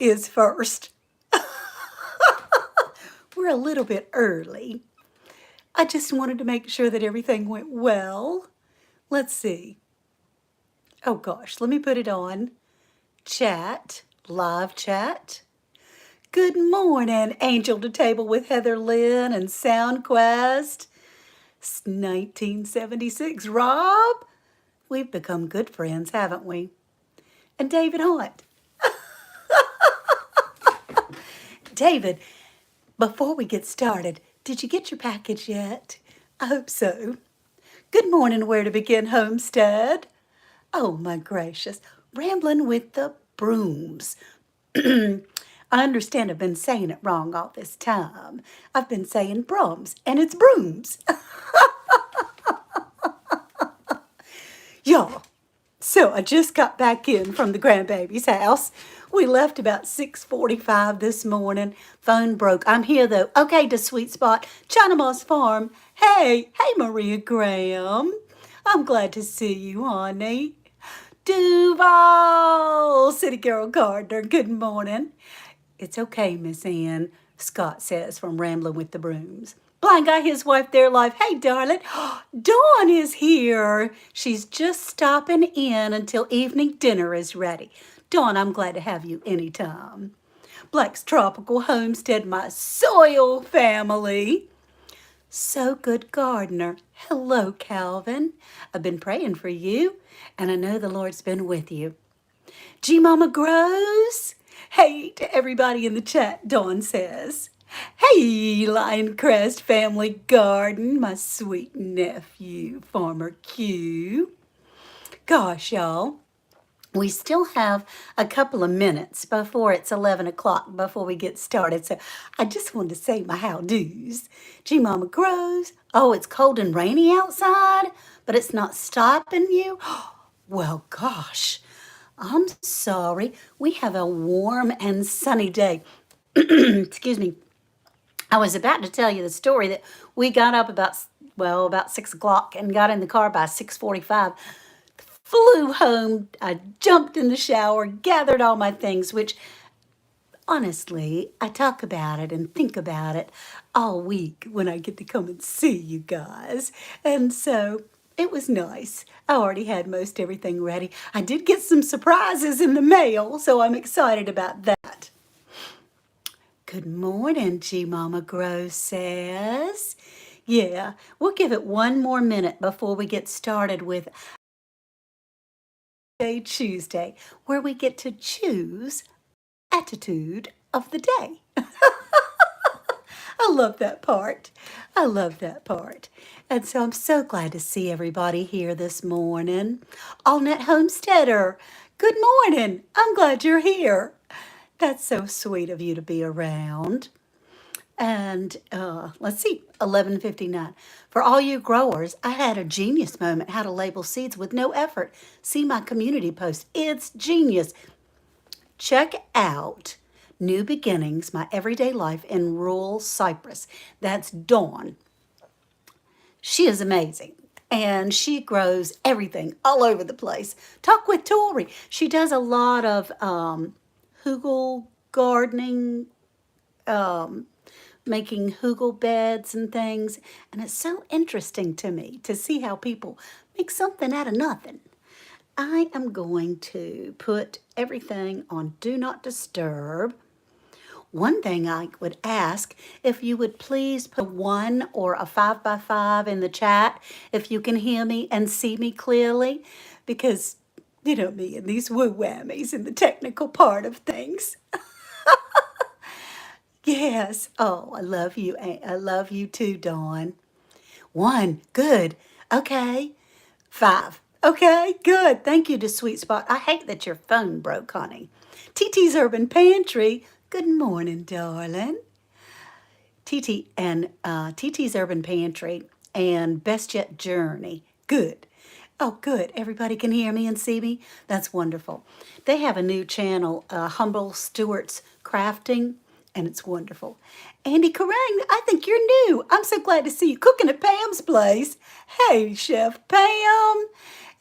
is first. We're a little bit early. I just wanted to make sure that everything went well. Let's see. Oh gosh, let me put it on. Chat, live chat. Good morning, Angel to Table with Heather Lynn and SoundQuest. It's 1976. Rob, we've become good friends, haven't we? And David Hunt. David, before we get started, did you get your package yet? I hope so. Good morning, Where to Begin, Homestead. Oh, my gracious. Rambling with the brooms. I understand I've been saying it wrong all this time. I've been saying brooms, and it's brooms. Y'all, so I just got back in from the grandbaby's house. We left about 6:45 this morning. Phone broke. I'm here though. Okay, to Sweet Spot, China Moss Farm. Hey, Maria Graham. I'm glad to see you, honey. Duval, City Girl Gardner. Good morning. It's okay, Miss Ann, Scott says from Rambling with the Brooms. Blind Guy, his wife, their life. Hey, darling. Dawn is here. She's just stopping in until evening dinner is ready. Dawn, I'm glad to have you anytime. Black's Tropical Homestead, my soil family. So Good Gardener. Hello, Calvin. I've been praying for you, and I know the Lord's been with you. G Mama Grows. Hey to everybody in the chat, Dawn says. Hey, Lioncrest Family Garden, my sweet nephew, Farmer Q. Gosh, y'all, we still have a couple of minutes before it's 11 o'clock before we get started. So I just wanted to say my how-dos. G Mama Grows. Oh, it's cold and rainy outside, but it's not stopping you? Well, gosh, I'm sorry. We have a warm and sunny day. Excuse me. I was about to tell you the story that we got up about 6 o'clock and got in the car by 6:45. Flew home. I jumped in the shower, gathered all my things, which honestly, I talk about it and think about it all week when I get to come and see you guys. And so it was nice. I already had most everything ready. I did get some surprises in the mail, so I'm excited about that. Good morning, G Mama Grows says. Yeah, we'll give it one more minute before we get started with ChooseDay, where we get to choose attitude of the day. I love that part. I love that part. And so I'm so glad to see everybody here this morning. Allnet Homesteader, good morning. I'm glad you're here. That's so sweet of you to be around. And let's see, 11:59. For all you growers, I had a genius moment how to label seeds with no effort. See my community post. It's genius. Check out New Beginnings, My Everyday Life in Rural Cyprus. That's Dawn. She is amazing. And she grows everything all over the place. Talk with Tori. She does a lot of hugel gardening, making hugel beds and things. And it's so interesting to me to see how people make something out of nothing. I am going to put everything on Do Not Disturb. One thing I would ask, if you would please put a 1 or a 5x5 in the chat if you can hear me and see me clearly, because you know me and these woo whammies and the technical part of things. Yes. Oh, I love you. I love you too, Dawn. 1. Good. Okay. 5. Okay, good. Thank you to Sweet Spot. I hate that your phone broke, honey. TT's Urban Pantry. Good morning, darling. TT's Urban Pantry and Best Yet Journey. Good. Oh, good. Everybody can hear me and see me? That's wonderful. They have a new channel, Humble Stewart's Crafting, and it's wonderful. Andy Karang, I think you're new. I'm so glad to see you cooking at Pam's place. Hey, Chef Pam.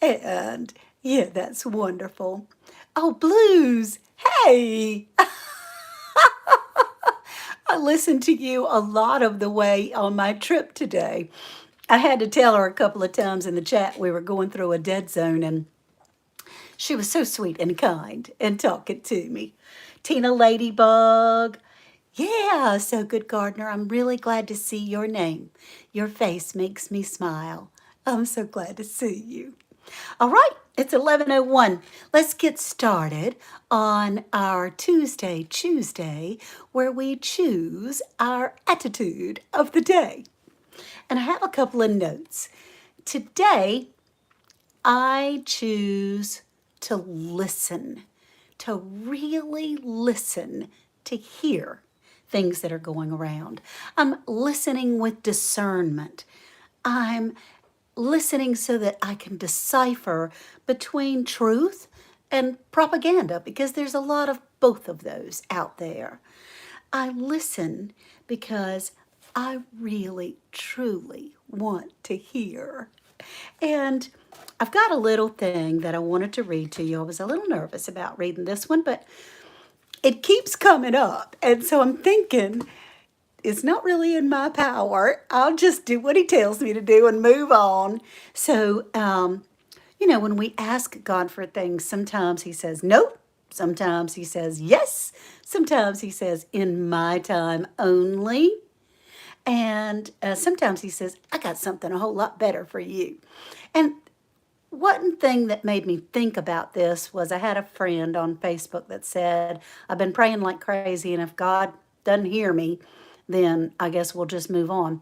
And yeah, that's wonderful. Oh, Blues. Hey. I listened to you a lot of the way on my trip today. I had to tell her a couple of times in the chat we were going through a dead zone, and she was so sweet and kind and talking to me. Tina Ladybug. Yeah, so good, Gardner. I'm really glad to see your name. Your face makes me smile. I'm so glad to see you. All right, it's 11:01. Let's get started on our ChooseDay, where we choose our attitude of the day. And I have a couple of notes. Today, I choose to listen, to really listen, to hear things that are going around. I'm listening with discernment. I'm listening so that I can decipher between truth and propaganda, because there's a lot of both of those out there. I listen because I really, truly want to hear. And I've got a little thing that I wanted to read to you. I was a little nervous about reading this one, but it keeps coming up. And so I'm thinking, it's not really in my power. I'll just do what he tells me to do and move on. So, when we ask God for things, sometimes he says no. Sometimes he says yes. Sometimes he says in my time only. And sometimes he says, I got something a whole lot better for you. And one thing that made me think about this was I had a friend on Facebook that said, I've been praying like crazy, and if God doesn't hear me, then I guess we'll just move on.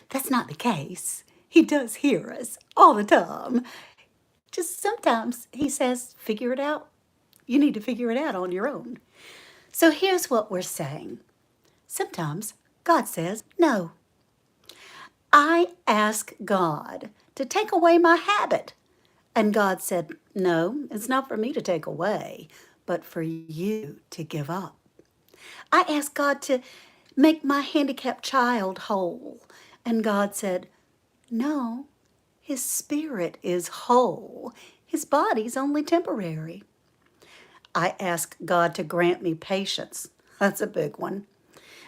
That's not the case. He does hear us all the time. Just sometimes he says, figure it out. You need to figure it out on your own. So here's what we're saying. Sometimes God says no. I ask God to take away my habit. And God said, no, it's not for me to take away, but for you to give up. I asked God to make my handicapped child whole. And God said, no, his spirit is whole. His body's only temporary. I asked God to grant me patience. That's a big one.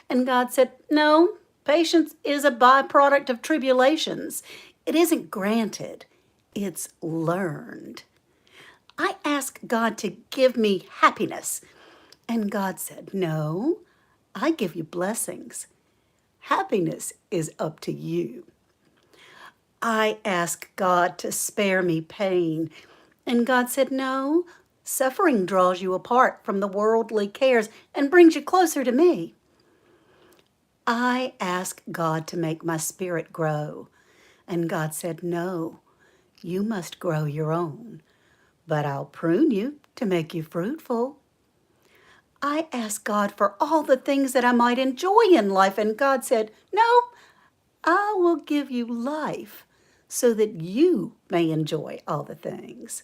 And God said, no, patience is a byproduct of tribulations. It isn't granted, it's learned. I asked God to give me happiness. And God said, no, I give you blessings. Happiness is up to you. I asked God to spare me pain. And God said, no, suffering draws you apart from the worldly cares and brings you closer to me. I asked God to make my spirit grow. And God said, no, you must grow your own, but I'll prune you to make you fruitful. I asked God for all the things that I might enjoy in life, and God said, no, I will give you life so that you may enjoy all the things.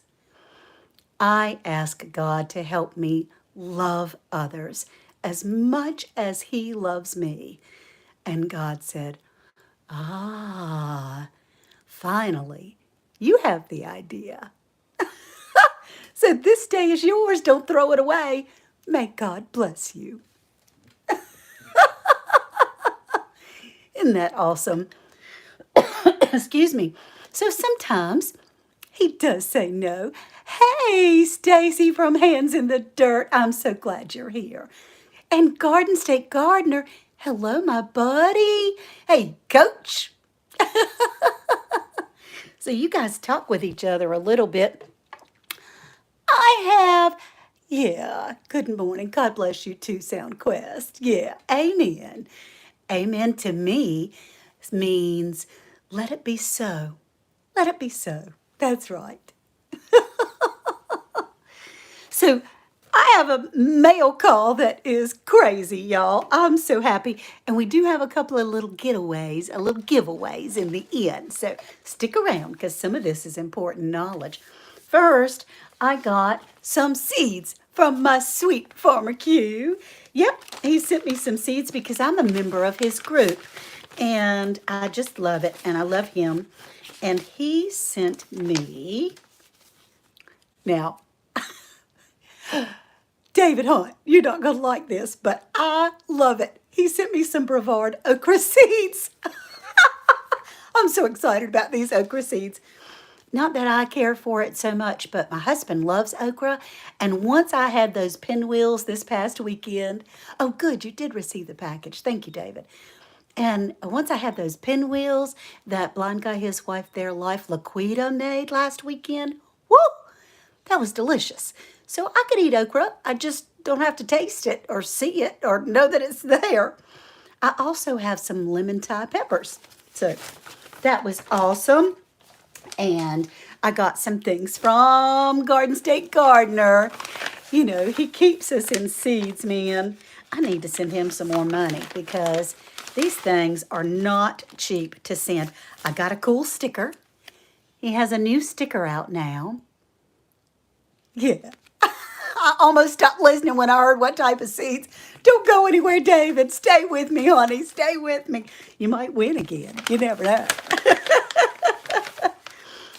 I asked God to help me love others as much as he loves me. And God said, finally, you have the idea. So this day is yours. Don't throw it away. May God bless you. Isn't that awesome? Excuse me. So sometimes he does say no. Hey, Stacy from Hands in the Dirt. I'm so glad you're here. And Garden State Gardener. Hello, my buddy. Hey, Coach. So you guys talk with each other a little bit. Yeah, good morning. God bless you too, SoundQuest. Yeah, amen. Amen to me means let it be so. Let it be so. That's right. So I have a mail call that is crazy, y'all. I'm so happy. And we do have a couple of little giveaways in the end. So stick around because some of this is important knowledge. First, I got some seeds from my sweet Farmer Q. Yep, he sent me some seeds because I'm a member of his group. And I just love it, and I love him. And he sent me, now, David Hunt, you're not going to like this, but I love it. He sent me some Brevard okra seeds. I'm so excited about these okra seeds. Not that I care for it so much, but my husband loves okra. And once I had those pinwheels this past weekend, oh, good, you did receive the package. Thank you, David. And once I had those pinwheels that blind guy, his wife, their life, Laquita made last weekend, woo, that was delicious. So I could eat okra. I just don't have to taste it or see it or know that it's there. I also have some lemon Thai peppers. So that was awesome. And I got some things from Garden State Gardener. You know, he keeps us in seeds, man. I need to send him some more money because these things are not cheap to send. I got a cool sticker. He has a new sticker out now. Yeah. I almost stopped listening when I heard what type of seeds. Don't go anywhere, David. Stay with me, honey. Stay with me. You might win again. You never know.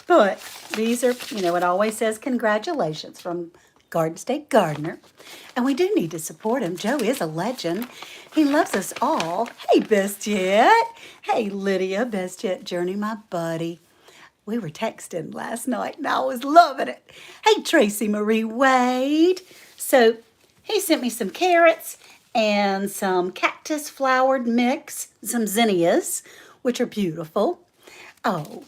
But these are, you know, it always says congratulations from Garden State Gardener. And we do need to support him. Joe is a legend. He loves us all. Hey, Best Yet. Hey, Lydia, Best Yet Journey, my buddy. We were texting last night and I was loving it. Hey, Tracy Marie Wade. So he sent me some carrots and some cactus flowered mix, some zinnias, which are beautiful. Oh,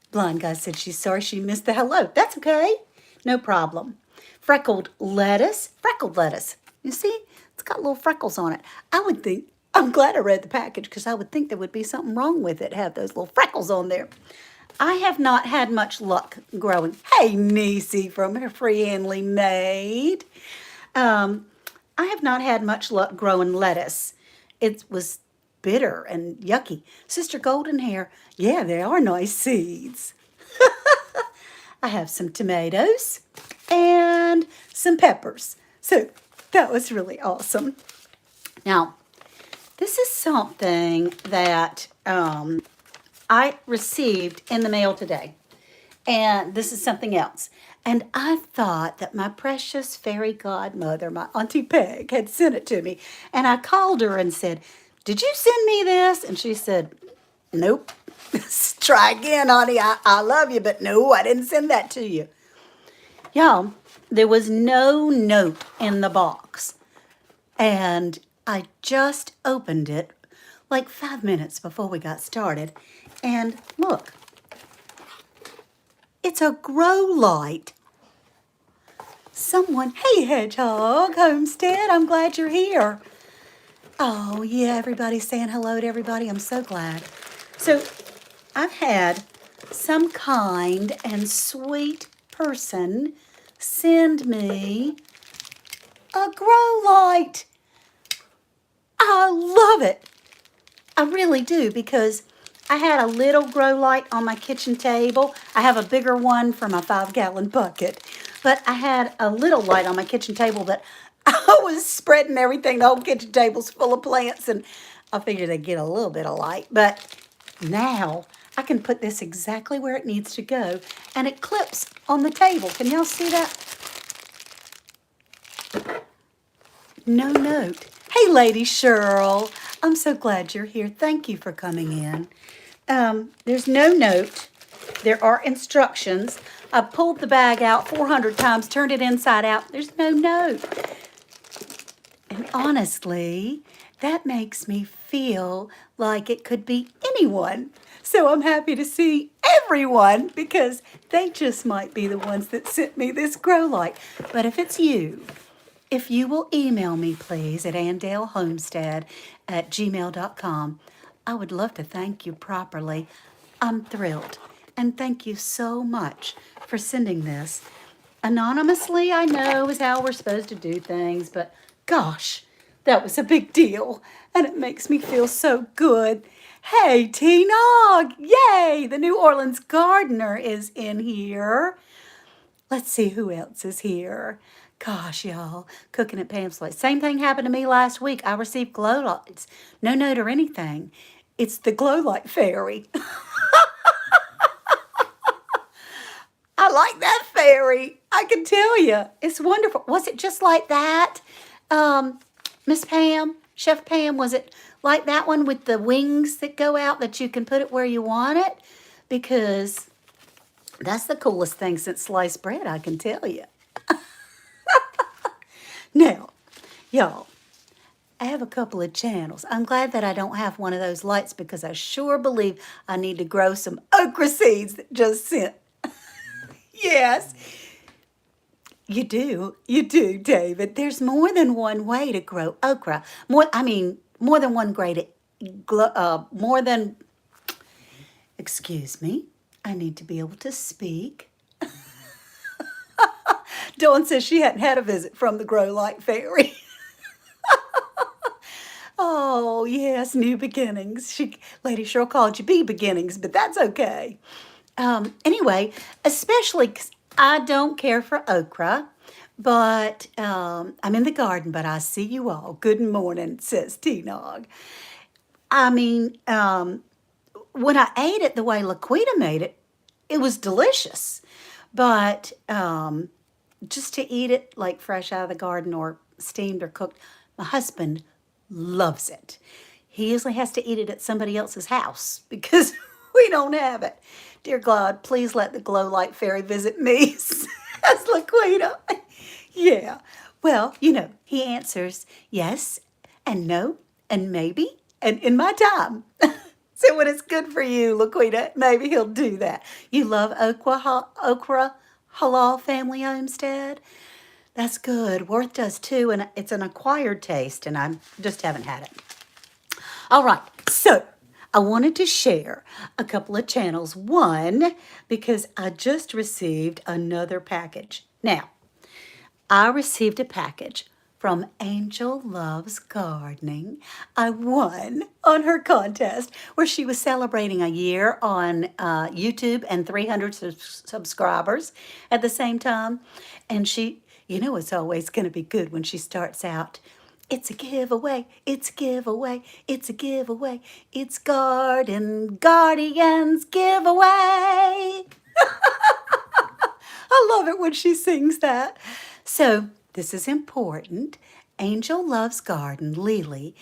blind guy said she's sorry she missed the hello. That's okay. No problem. Freckled lettuce. You see, it's got little freckles on it. I would think, I'm glad I read the package because I would think there would be something wrong with it, have those little freckles on there. I have not had much luck growing. Hey, Niecy from her Friendly Maid. I have not had much luck growing lettuce. It was bitter and yucky. Sister Golden Hair, yeah, they are nice seeds. I have some tomatoes and some peppers. So that was really awesome. Now, this is something that I received in the mail today. And this is something else. And I thought that my precious fairy godmother, my Auntie Peg, had sent it to me. And I called her and said, did you send me this? And she said, nope. Try again, honey. I love you, but no, I didn't send that to you. Y'all, there was no note in the box. And I just opened it like 5 minutes before we got started. And look, it's a grow light. Someone, hey Hedgehog, Homestead, I'm glad you're here. Oh yeah, everybody's saying hello to everybody. I'm so glad. So I've had some kind and sweet person send me a grow light. I love it. I really do, because I had a little grow light on my kitchen table. I have a bigger one for my 5-gallon bucket. But I had a little light on my kitchen table that I was spreading everything. The whole kitchen table's full of plants, and I figured they'd get a little bit of light. But now I can put this exactly where it needs to go, and it clips on the table. Can y'all see that? No note. Hey, Lady Cheryl. I'm so glad you're here. Thank you for coming in. There's no note. There are instructions. I pulled the bag out 400 times, turned it inside out. There's no note. And honestly, that makes me feel like it could be anyone. So I'm happy to see everyone, because they just might be the ones that sent me this grow light. But if it's you, if you will email me, please, at andalehomestead@gmail.com, I would love to thank you properly. I'm thrilled. And thank you so much for sending this. Anonymously, I know, is how we're supposed to do things, but gosh, that was a big deal. And it makes me feel so good. Hey, T-Nog! Yay! The New Orleans gardener is in here. Let's see who else is here. Gosh, y'all, cooking at Pam's place. Same thing happened to me last week. I received glow lights. No note or anything. It's the glow light fairy. I like that fairy. I can tell you, it's wonderful. Was it just like that, um, Miss Pam, Chef Pam? Was it like that one with the wings that go out that you can put it where you want it? Because that's the coolest thing since sliced bread, I can tell you. Now, y'all, I have a couple of channels. I'm glad that I don't have one of those lights because I sure believe I need to grow some okra seeds that just sent. Yes, you do, David. There's more than one way to grow okra. More than one more than, excuse me, I need to be able to speak. Dawn says she hadn't had a visit from the Grow Light Fairy. Oh, yes, new beginnings. Lady Cheryl called you bee beginnings, but that's okay. Anyway, especially 'cause I don't care for okra, but I'm in the garden, but I see you all. Good morning, says T-Nog. I mean, when I ate it the way Laquita made it, it was delicious. But just to eat it like fresh out of the garden or steamed or cooked, my husband loves it. He usually has to eat it at somebody else's house because we don't have it. Dear God, please let the Glow Light Fairy visit me, says Laquita. Yeah. Well, he answers yes and no and maybe and in my time. So when it's good for you, Laquita, maybe he'll do that. You love okra halal family homestead? That's good. Worth does too, and it's an acquired taste, and I just haven't had it. All right, so I wanted to share a couple of channels. One, because I just received another package. Now, I received a package from Angel Loves Gardening. I won on her contest where she was celebrating a year on YouTube and 300 subscribers at the same time. And it's always going to be good when she starts out. It's a giveaway, it's a giveaway, it's a giveaway, it's Garden Guardians giveaway. I love it when she sings that. So this is important. Angel Loves Garden, Lily,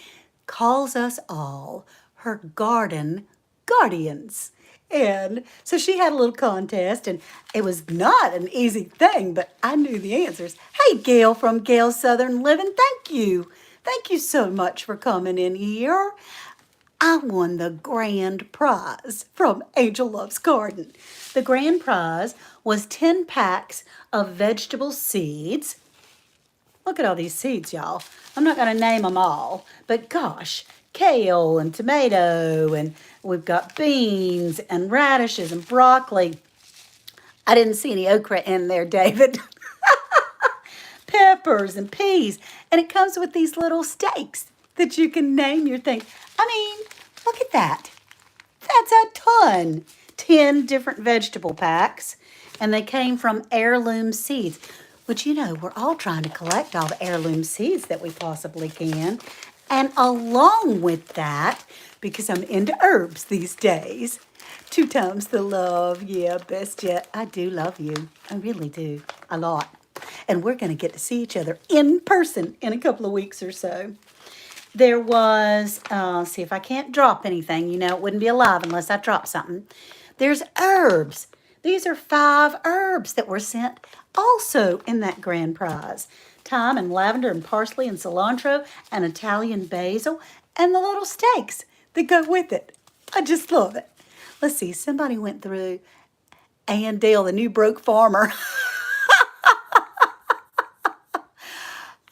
calls us all her garden guardians. And so she had a little contest, and it was not an easy thing, but I knew the answers. Hey, Gail from Gail's Southern Living, thank you. Thank you so much for coming in here. I won the grand prize from Angel Loves Garden. The grand prize was 10 packs of vegetable seeds. Look at all these seeds, y'all. I'm not going to name them all, but gosh, kale and tomato, and we've got beans and radishes and broccoli. I didn't see any okra in there, David. Peppers and peas. And it comes with these little stakes that you can name your thing. I mean, look at that. That's a ton. 10 different vegetable packs. And they came from heirloom seeds, which, we're all trying to collect all the heirloom seeds that we possibly can. And along with that, because I'm into herbs these days, 2 times the love, yeah, best yet. I do love you. I really do. A lot. And we're going to get to see each other in person in a couple of weeks or so. There was, see if I can't drop anything. It wouldn't be alive unless I drop something. There's herbs. These are 5 herbs that were sent also in that grand prize. Thyme and lavender and parsley and cilantro and Italian basil and the little steaks that go with it. I just love it. Let's see, somebody went through Ann Dale, the new broke farmer.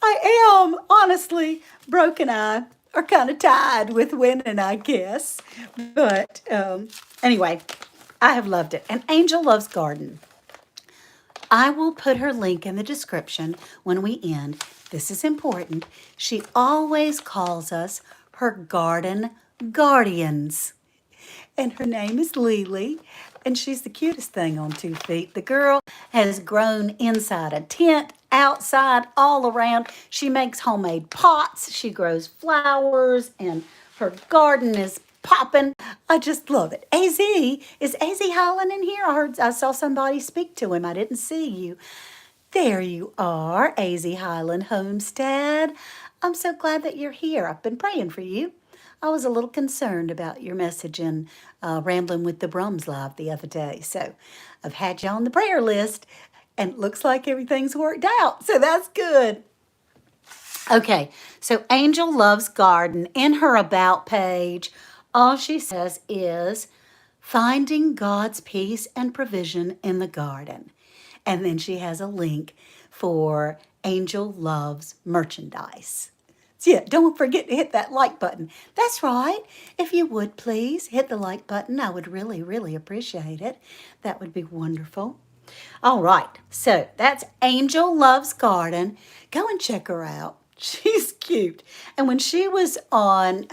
I am, honestly, Broke and I are kind of tied with winning, I guess. But anyway, I have loved it. And Angel Loves Garden. I will put her link in the description when we end. This is important. She always calls us her garden guardians. And her name is Lily, and she's the cutest thing on 2 feet. The girl has grown inside a tent, outside, all around. She makes homemade pots. She grows flowers, and her garden is popping. I just love it. Is AZ Holland in here? I saw somebody speak to him. I didn't see you. There you are, AZ Highland Homestead. I'm so glad that you're here. I've been praying for you. I was a little concerned about your message in Rambling with the Brums Live the other day. So I've had you on the prayer list, and it looks like everything's worked out. So that's good. Okay, so Angel Loves Garden. In her About page, all she says is finding God's peace and provision in the garden. And then she has a link for Angel Loves merchandise. So yeah, don't forget to hit that like button. That's right. If you would please hit the like button, I would really, really appreciate it. That would be wonderful. All right, so that's Angel Loves Garden. Go and check her out. She's cute. And when she was on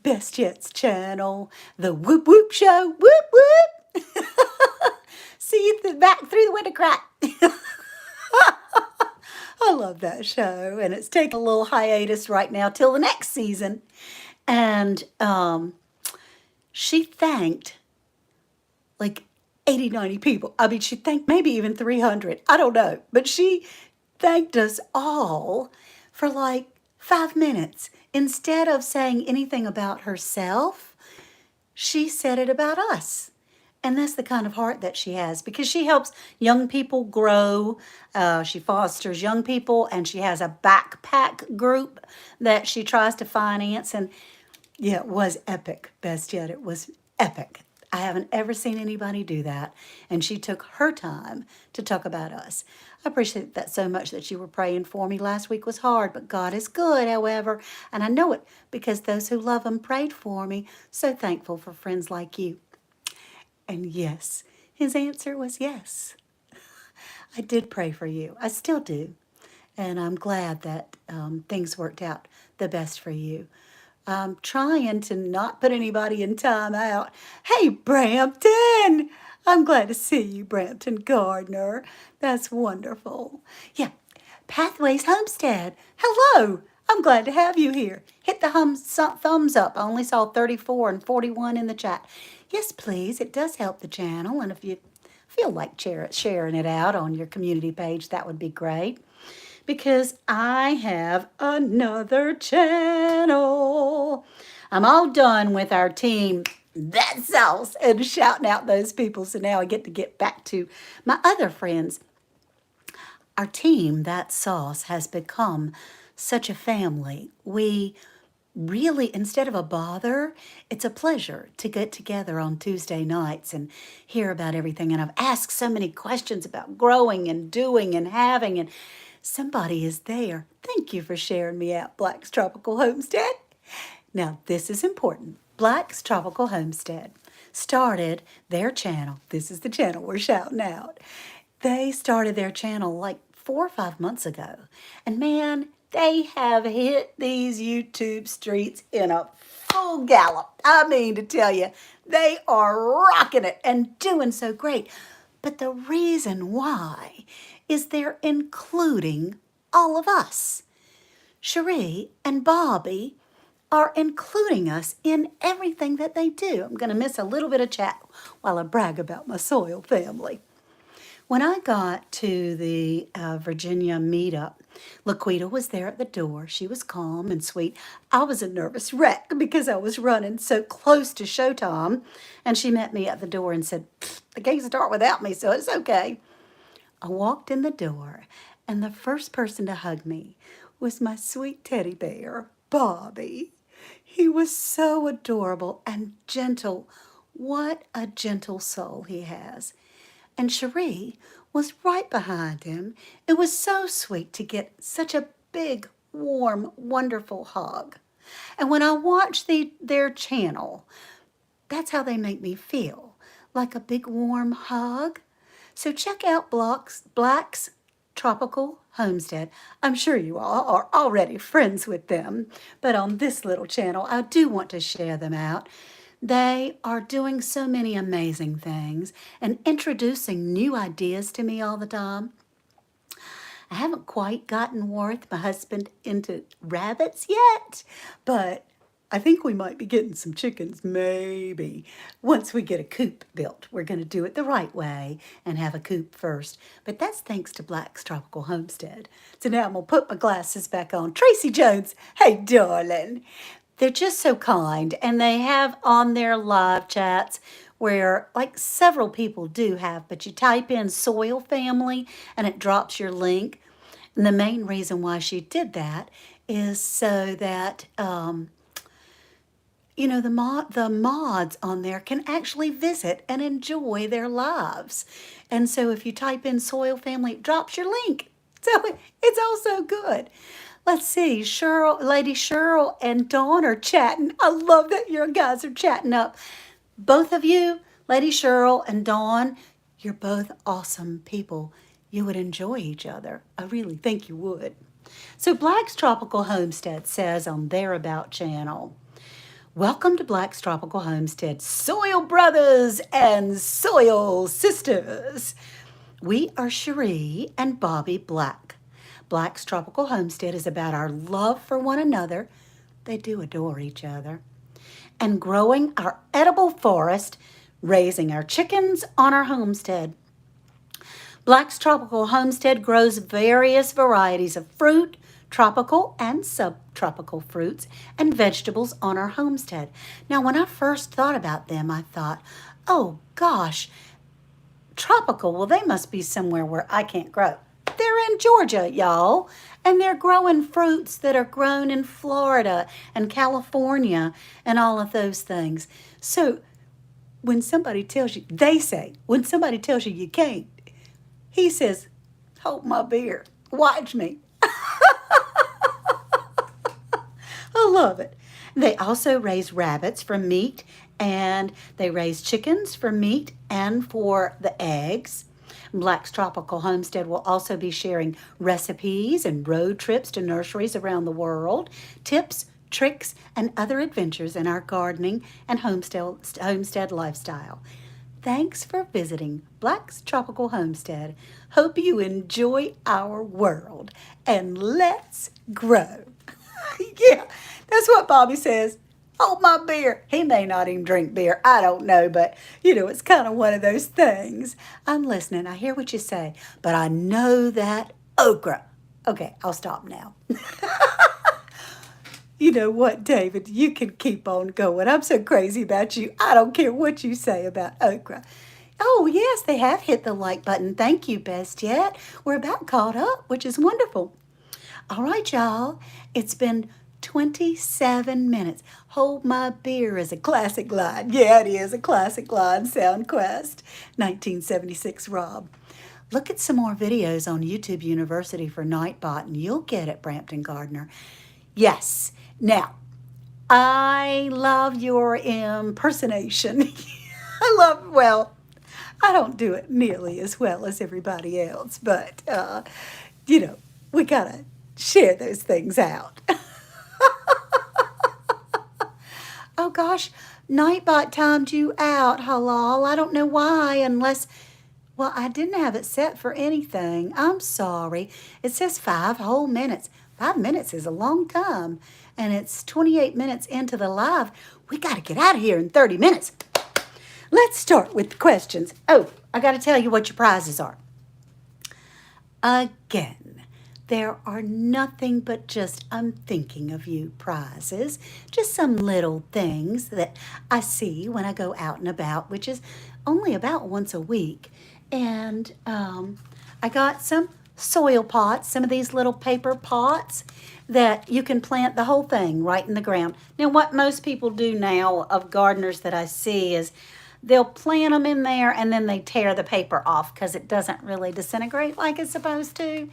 Best Yet's channel, the Whoop Whoop Show, whoop whoop. See you back through the window crack. I love that show, and it's taking a little hiatus right now till the next season. And she thanked like 80, 90 people. I mean, she thanked maybe even 300. I don't know. But she thanked us all for like 5 minutes. Instead of saying anything about herself, she said it about us. And that's the kind of heart that she has, because she helps young people grow. She fosters young people, and she has a backpack group that she tries to finance. And yeah, it was epic. Best Yet, it was epic. I haven't ever seen anybody do that. And she took her time to talk about us. I appreciate that so much that you were praying for me. Last week was hard, but God is good, however. And I know it because those who love him prayed for me. So thankful for friends like you. And yes, his answer was yes. I did pray for you. I still do. And I'm glad that things worked out the best for you. I'm trying to not put anybody in time out. Hey, Brampton! I'm glad to see you, Brampton Gardner. That's wonderful. Yeah, Pathways Homestead. Hello! I'm glad to have you here. Hit the thumbs up. I only saw 34 and 41 in the chat. Yes, please. It does help the channel. And if you feel like sharing it out on your community page, that would be great. Because I have another channel. I'm all done with our team, That Sauce, and shouting out those people. So now I get back to my other friends. Our team, That Sauce, has become such a family. We really, instead of a bother, it's a pleasure to get together on Tuesday nights and hear about everything. And I've asked so many questions about growing and doing and having, and somebody is there. Thank you for sharing me out, Black's Tropical Homestead. Now, this is important. Black's Tropical Homestead started their channel. This is the channel we're shouting out. They started their channel like 4 or 5 months ago. And man, they have hit these YouTube streets in a full gallop. I mean to tell you, they are rocking it and doing so great. But the reason why is they're including all of us. Cherie and Bobby are including us in everything that they do. I'm going to miss a little bit of chat while I brag about my soil family. When I got to the Virginia meetup, Laquita was there at the door. She was calm and sweet. I was a nervous wreck because I was running so close to showtime. And she met me at the door and said, "The game start without me, so it's okay." I walked in the door, and the first person to hug me was my sweet teddy bear, Bobby. He was so adorable and gentle. What a gentle soul he has. And Cherie was right behind him. It was so sweet to get such a big, warm, wonderful hug. And when I watch their channel, that's how they make me feel, like a big, warm hug. So check out Black's Tropical Homestead. I'm sure you all are already friends with them, but on this little channel, I do want to share them out. They are doing so many amazing things and introducing new ideas to me all the time. I haven't quite gotten Worth, my husband, into rabbits yet, but I think we might be getting some chickens, maybe. Once we get a coop built, we're going to do it the right way and have a coop first. But that's thanks to Black's Tropical Homestead. So now I'm going to put my glasses back on. Tracy Jones, hey, darling. They're just so kind, and they have on their live chats where, like several people do have, but you type in soil family and it drops your link. And the main reason why she did that is so that the mods on there can actually visit and enjoy their lives. And so if you type in soil family, it drops your link. So it's also good. Let's see, Lady Cheryl and Dawn are chatting. I love that you guys are chatting up. Both of you, Lady Cheryl and Dawn, you're both awesome people. You would enjoy each other. I really think you would. So Black's Tropical Homestead says on their About channel, welcome to Black's Tropical Homestead, soil brothers and soil sisters. We are Cherie and Bobby Black. Black's Tropical Homestead is about our love for one another. They do adore each other. And growing our edible forest, raising our chickens on our homestead. Black's Tropical Homestead grows various varieties of fruit, tropical and subtropical fruits, and vegetables on our homestead. Now, when I first thought about them, I thought, oh gosh, tropical, well, they must be somewhere where I can't grow. They're in Georgia, y'all, and they're growing fruits that are grown in Florida and California and all of those things. So when somebody tells you, when somebody tells you you can't, he says, hold my beer, watch me. I love it. They also raise rabbits for meat, and they raise chickens for meat and for the eggs. Black's Tropical Homestead will also be sharing recipes and road trips to nurseries around the world, tips, tricks, and other adventures in our gardening and homestead lifestyle. Thanks for visiting Black's Tropical Homestead. Hope you enjoy our world, and let's grow. Yeah, that's what Bobby says. Hold my beer. He may not even drink beer. I don't know, but, it's kind of one of those things. I'm listening. I hear what you say, but I know that okra. Okay, I'll stop now. You know what, David? You can keep on going. I'm so crazy about you. I don't care what you say about okra. Oh, yes, they have hit the like button. Thank you, Best Yet. We're about caught up, which is wonderful. All right, y'all. It's been 27 minutes. Hold My Beer is a classic line. Yeah, it is a classic line. SoundQuest, 1976, Rob. Look at some more videos on YouTube University for Nightbot, and you'll get it, Brampton Gardner. Yes. Now, I love your impersonation. I don't do it nearly as well as everybody else, but, we got to share those things out. Oh gosh, Nightbot timed you out, Halal. I don't know why, well, I didn't have it set for anything. I'm sorry. It says 5 whole minutes. 5 minutes is a long time, and it's 28 minutes into the live. We got to get out of here in 30 minutes. Let's start with the questions. Oh, I got to tell you what your prizes are. Again. There are nothing but just I'm thinking of you prizes. Just some little things that I see when I go out and about, which is only about once a week. And I got some soil pots, some of these little paper pots that you can plant the whole thing right in the ground. Now, what most people do now of gardeners that I see is they'll plant them in there and then they tear the paper off because it doesn't really disintegrate like it's supposed to.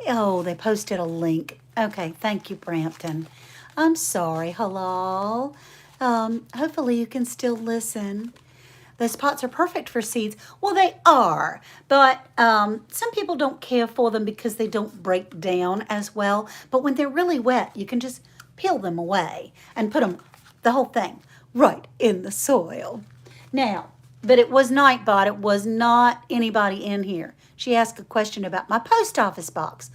Oh, they posted a link. Okay, thank you, Brampton. I'm sorry, Halal. Hopefully you can still listen. Those pots are perfect for seeds. Well, they are, but some people don't care for them because they don't break down as well. But when they're really wet, you can just peel them away and put them, the whole thing, right in the soil. Now, but it was Nightbot. It was not anybody in here. She asked a question about my post office box.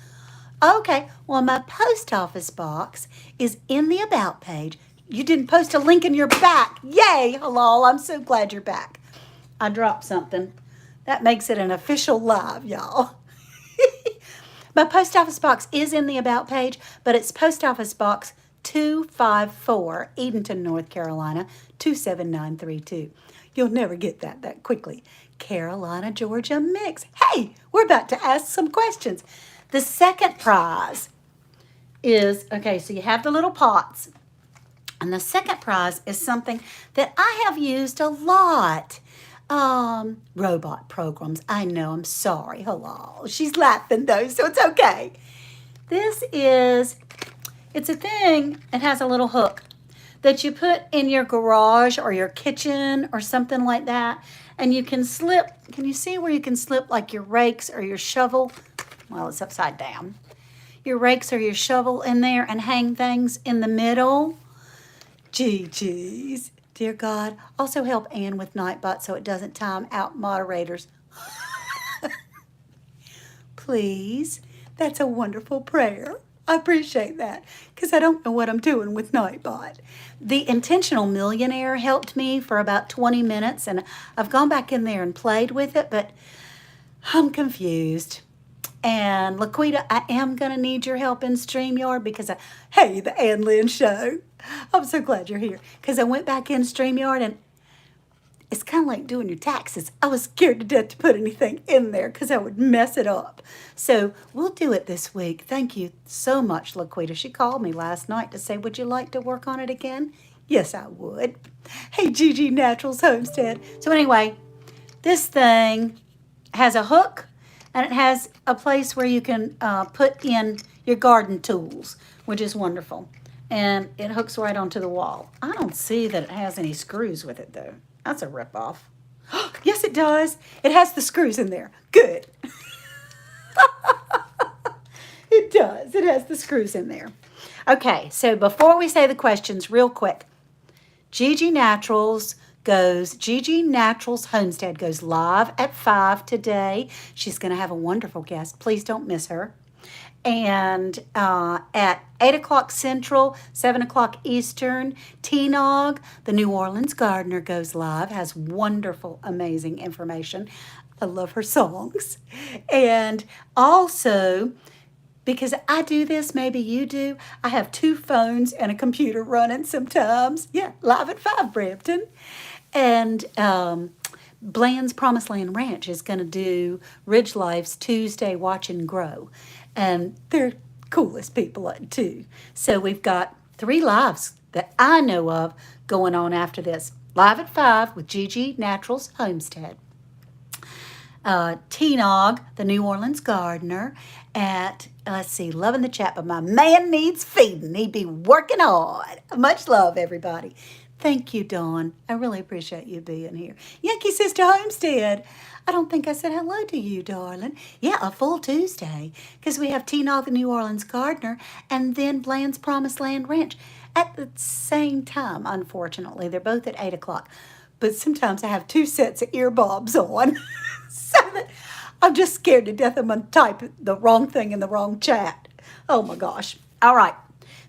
Okay, well, my post office box is in the About page. you didn't post a link and you're back. Yay, hello, I'm so glad you're back. I dropped something. That makes it an official live, y'all. My post office box is in the About page, but it's Post Office Box 254, Edenton, North Carolina, 27932. You'll never get that quickly. Carolina, Georgia mix. Hey, we're about to ask some questions. The second prize is, okay, so you have the little pots. And the second prize is something that I have used a lot. Robot programs. I know, I'm sorry. Hello. She's laughing though, so it's okay. It's a thing, it has a little hook that you put in your garage or your kitchen or something like that. And you can slip, can you see where you can slip like your rakes or your shovel? Well, it's upside down. Your rakes or your shovel in there and hang things in the middle. Geez. Dear God, also help Ann with Nightbot so it doesn't time out moderators. Please. That's a wonderful prayer. I appreciate that because I don't know what I'm doing with Nightbot. The Intentional Millionaire helped me for about 20 minutes, and I've gone back in there and played with it, but I'm confused. And Laquita, I am going to need your help in StreamYard because, hey, the Ann Lynn Show. I'm so glad you're here because I went back in StreamYard and it's kind of like doing your taxes. I was scared to death to put anything in there because I would mess it up. So we'll do it this week. Thank you so much, Laquita. She called me last night to say, would you like to work on it again? Yes, I would. Hey, Gigi Naturals Homestead. So anyway, this thing has a hook and it has a place where you can put in your garden tools, which is wonderful. And it hooks right onto the wall. I don't see that it has any screws with it, though. That's a ripoff. Yes, it does. It has the screws in there. Good. It does. It has the screws in there. Okay, so before we say the questions, real quick. Gigi Naturals Homestead goes live at 5 today. She's going to have a wonderful guest. Please don't miss her. And at 8 o'clock Central, 7 o'clock Eastern, T-Nog, the New Orleans Gardener, goes live, has wonderful, amazing information. I love her songs. And also, because I do this, maybe you do, I have 2 phones and a computer running sometimes. Yeah, live at 5, Brampton. And Bland's Promised Land Ranch is going to do Ridge Life's Tuesday Watch and Grow. And they're coolest people too. So we've got 3 lives that I know of going on after this. Live at 5 with Gigi Naturals Homestead. T-Nog, the New Orleans Gardener, at, let's see, Loving the Chat, but my man needs feeding. He'd be working hard. Much love, everybody. Thank you, Dawn. I really appreciate you being here. Yankee Sister Homestead. I don't think I said hello to you, darling. Yeah, a full Tuesday, because we have T-Nog, the New Orleans Gardener, and then Bland's Promised Land Ranch at the same time, unfortunately. They're both at 8 o'clock. But sometimes I have 2 sets of earbobs on. So that I'm just scared to death I'm going to type the wrong thing in the wrong chat. Oh, my gosh. All right.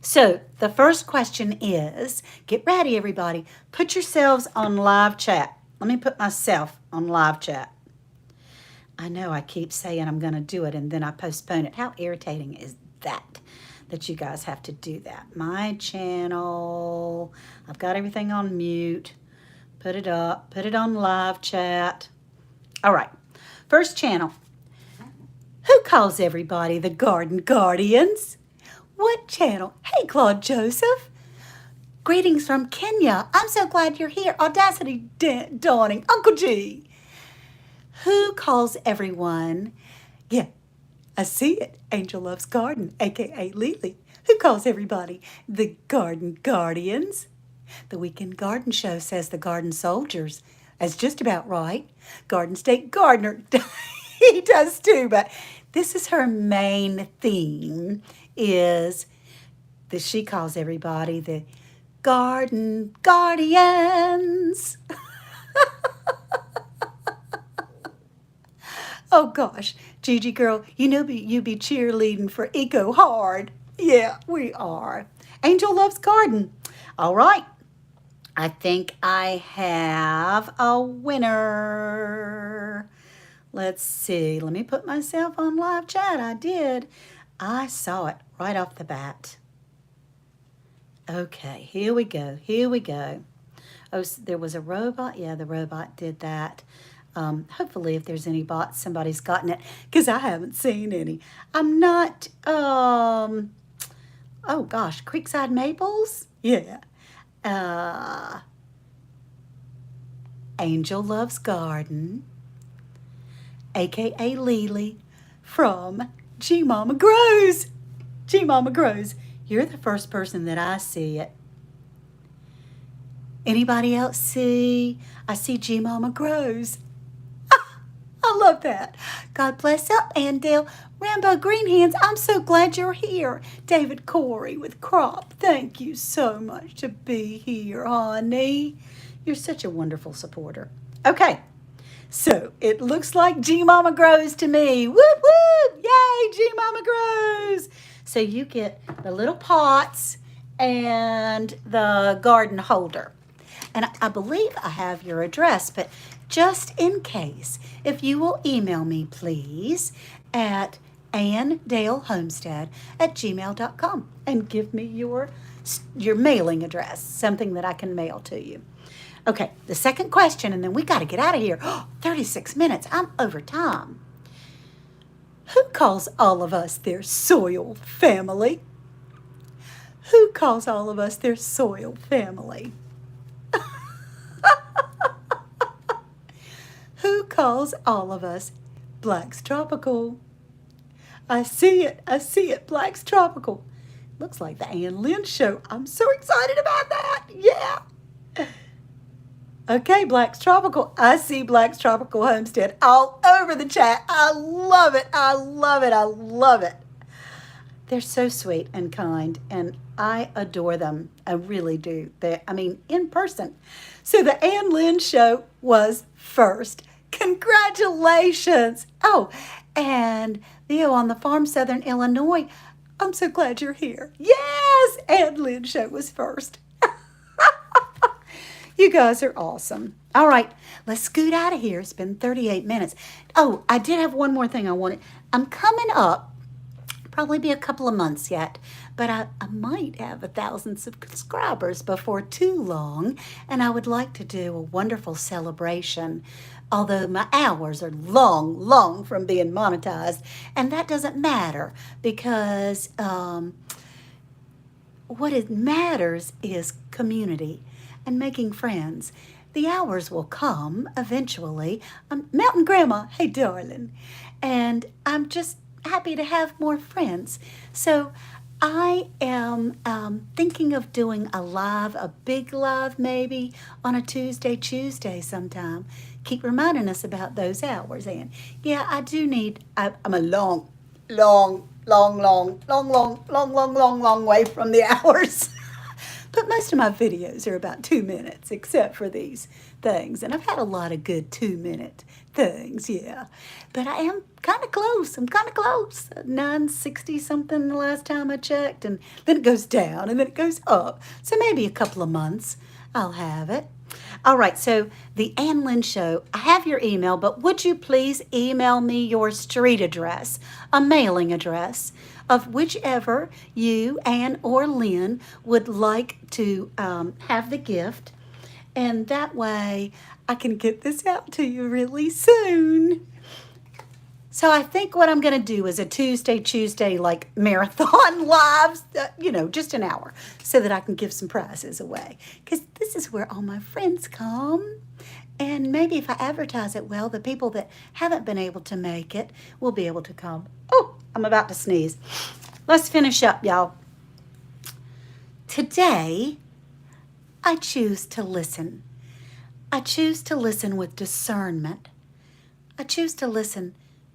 So the first question is, get ready, everybody. Put yourselves on live chat. Let me put myself on live chat. I know I keep saying I'm going to do it and then I postpone it. How irritating is that you guys have to do that? My channel. I've got everything on mute. Put it up. Put it on live chat. All right. First channel. Who calls everybody the Garden Guardians? What channel? Hey, Claude Joseph. Greetings from Kenya. I'm so glad you're here. Audacity Dawning. Uncle G. Who calls everyone? Yeah, I see it. Angel Loves Garden, a.k.a. Lily. Who calls everybody the Garden Guardians? The Weekend Garden Show says the Garden Soldiers. That's just about right. Garden State Gardener, he does too, but this is her main theme, is that she calls everybody the Garden Guardians. Oh gosh, Gigi girl, you know you be cheerleading for Eco Hard. Yeah, we are. Angel Loves Garden. All right. I think I have a winner. Let's see. Let me put myself on live chat. I did. I saw it right off the bat. Okay, here we go. Here we go. Oh, so there was a robot. Yeah, the robot did that. Hopefully, if there's any bots, somebody's gotten it, because I haven't seen any. I'm not, oh gosh, Creekside Maples? Yeah. Angel Loves Garden, a.k.a. Lily, from G Mama Grows. G Mama Grows. You're the first person that I see it. Anybody else see? I see G Mama Grows. I love that. God bless up, Andale. Rambo Greenhands, I'm so glad you're here. David Corey with Crop, thank you so much to be here, honey. You're such a wonderful supporter. Okay, so it looks like G Mama Grows to me. Whoop, whoop, yay, G Mama Grows. So you get the little pots and the garden holder. And I believe I have your address, but just in case, if you will email me, please, at AnnDaleHomestead@gmail.com and give me your mailing address, something that I can mail to you. Okay, the second question, and then we got to get out of here. 36 minutes. I'm over time. Who calls all of us their soil family? Who calls all of us their soil family? Who calls all of us Black's Tropical? I see it, Black's Tropical. Looks like the Ann Lynn show. I'm so excited about that. Yeah. Okay, Black's Tropical. I see Black's Tropical Homestead all over the chat. I love it. I love it. I love it. They're so sweet and kind, and I adore them. I really do. In person. So the Ann Lynn show was first. Congratulations. Oh, and Theo on the farm, Southern Illinois. I'm so glad you're here. Yes, Ann Lynn show was first. You guys are awesome. All right, let's scoot out of here. It's been 38 minutes. Oh, I did have one more thing I wanted. I'm coming up. Probably be a couple of months yet, but I might have 1,000 subscribers before too long, and I would like to do a wonderful celebration, although my hours are long from being monetized, and that doesn't matter, because what it matters is community and making friends. The hours will come eventually. Mountain Grandma, hey darling, and I'm just happy to have more friends. So I am thinking of doing a big live maybe on a Tuesday sometime. Keep reminding us about those hours, Ann. Yeah, I do need, I'm a long way from the hours. But most of my videos are about 2 minutes, except for these things. And I've had a lot of good 2-minute things, yeah. But I am kind of close. I'm kind of close. 960 something the last time I checked. And then it goes down and then it goes up. So maybe a couple of months I'll have it. All right, so the Ann Lynn Show, I have your email, but would you please email me your street address, a mailing address of whichever you, Ann or Lynn, would like to have the gift. And that way I can get this out to you really soon. So I think what I'm going to do is a ChooseDay like marathon lives, just an hour, so that I can give some prizes away. Because this is where all my friends come. And maybe if I advertise it well, the people that haven't been able to make it will be able to come. Oh, I'm about to sneeze. Let's finish up, y'all. Today, I choose to listen. I choose to listen with discernment. I choose to listen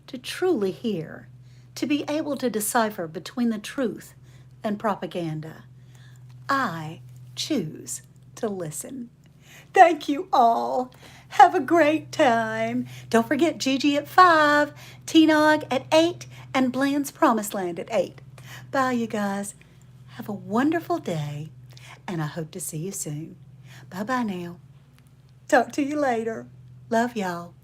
to truly hear, to be able to decipher between the truth and propaganda. I choose to listen. Thank you all. Have a great time. Don't forget Gigi at 5, T-Nog at 8, and Bland's Promised Land at 8. Bye, you guys. Have a wonderful day, and I hope to see you soon. Bye-bye now. Talk to you later. Love y'all.